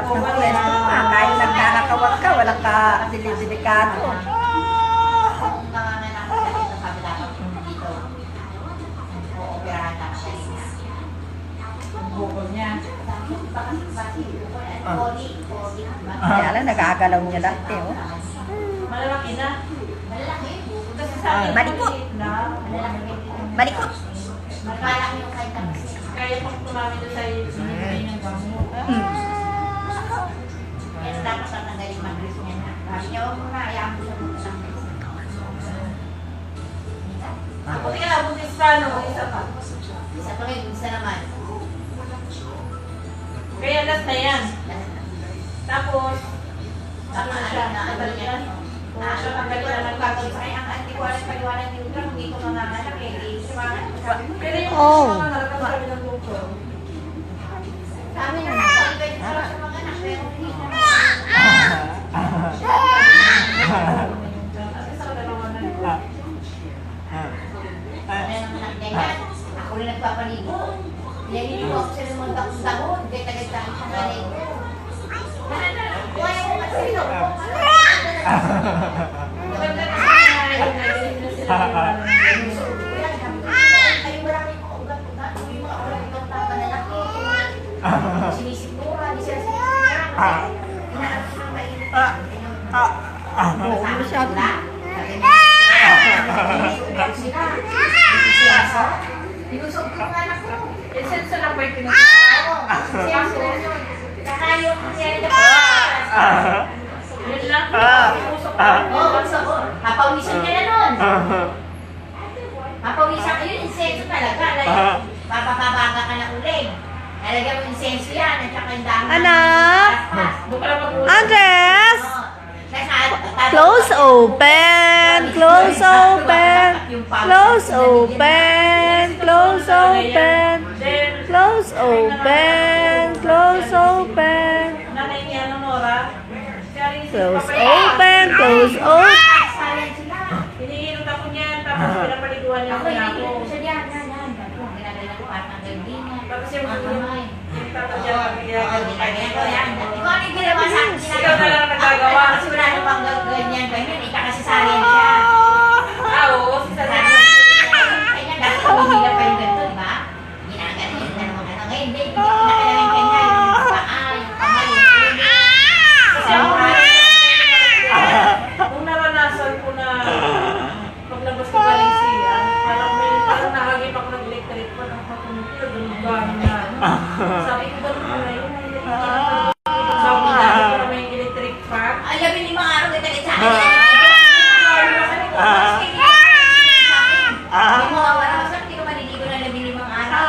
ng pwesto ka. Kahit nagkakawag ka, walang ka-delikado. Bukol niya. Kaya lang, nagagalaw niya lang, oh. Malalaki na. Kasi sa akin, Malikot. Malikot. kaya pang tumami doon sa sinibigay ng gamo. Kaya dapat tatanggalin mag-gris niya na. Sabi niya, huwag mo na, ayaw mo siya muna. Buti ka na, buntis pa, no? Isa pa. Isa pa rin, isa naman. Kaya last na yan. Tapos, ano na siya? Ano niya? Siya tanggalin na ng Pagod sa kanya, ang antiwala-paliwanag ni Udra, hindi ko manganganak eh. pero yung Oh. mga nararamdaman ng doktor. Sabi niya, sabi ko yung sarap sa mga anak, pero hindi na. Kasi sa dalawa na yun. Ano naman ang ganyan? Ako rin nagpapaligo. Nililigo ako sa mga dahon-dahon. Kaya tagad-dahon sa maligo. Kuha yung mga silo. Maganda na siya. Nagiging na sila. Ay, marami ko ugat-ugat. Yung mga ugat-ugat na panalaki. Sinisigura, di sila sinisigura. Inaarap ko ng mainit. Oo, masyado. Tinusog ko nga anak ko. Essence lang ba yung pinag-aaral? Kakayo ko siya rin Yun lang. Usok Oo, gusto ko. Papawisan ka na nun. Papawisan ka yun, insenso talaga. Papapabaga ka na uling. Nalagyan mo insenso yan, at saka yung dahon. Anak! Doon ka lang mag-usok. Andres! Close open! Close open! Close open! Close open! Close open! Close open! Nanay niya, Nora. Close open! Close open! Hinihilot ako niyan, tapos pinapaliguan niya Ako, ako. hindi ko siya diyan. Yan. Ginagawa ko parang ang gandingan. Tapos yung yung tatadya, Ginagawa ko yan. Ikaw ano yung ginawa sa akin? Ikaw na lang nagagawa. Kasi wala na pang ganyan. Ikakasasarian siya. Oo, si Sarah. Kanya dati humihila pa yung ganito, di ba? Ginagawa na naman ano. Ngayon, hindi. Kinakailangan kanya yung paa, yung kamay, yung ulo. Kasi ako nung naranasan ko na paglabas ko galing siya, parang nakagip ako ng electric pa ng patunipil, ganun na. Sabi ko, ganun pala yun. Sabi ko na may electric fan. Ay, labi ni mga araw kita sa akin. Yung mga wala ko, hindi ko maliligo na labi ni mga araw.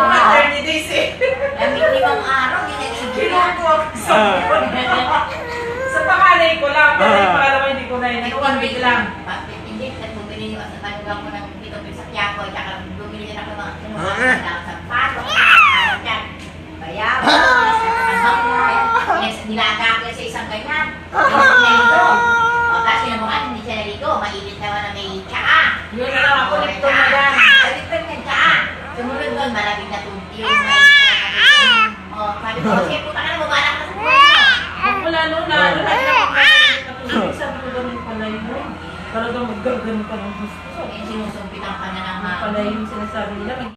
Maternity days eh. Labi ni mga araw, ginaligo na. Kinuko ako sa pangalay ko lang, pero yung pangalawa hindi ko na yun. One week lang. Hindi, at bumili niyo sa manugang ko ng pitong sa Quiaco, at saka bumili niyo ako mga kinuha sa pato, harap yan. Bayabas, nilaga ko sa isang ganyan. Naligo. O, kasi namuhan, hindi siya naligo. Mainit naman na may tsaa. Yun na lang ako nito na lang. Baliktad ng tsaa. Sumunod doon, malamig na tubig. Yung may o, sabi ko, sige, puta ka na, bumalak ka sa puso. Wala noon na, ano na nakatulog. Sabi ko ganun pala yun. Talagang magaganon ka ng gusto. Sinusumpitan ka na ng mga Pala yung sinasabi nila.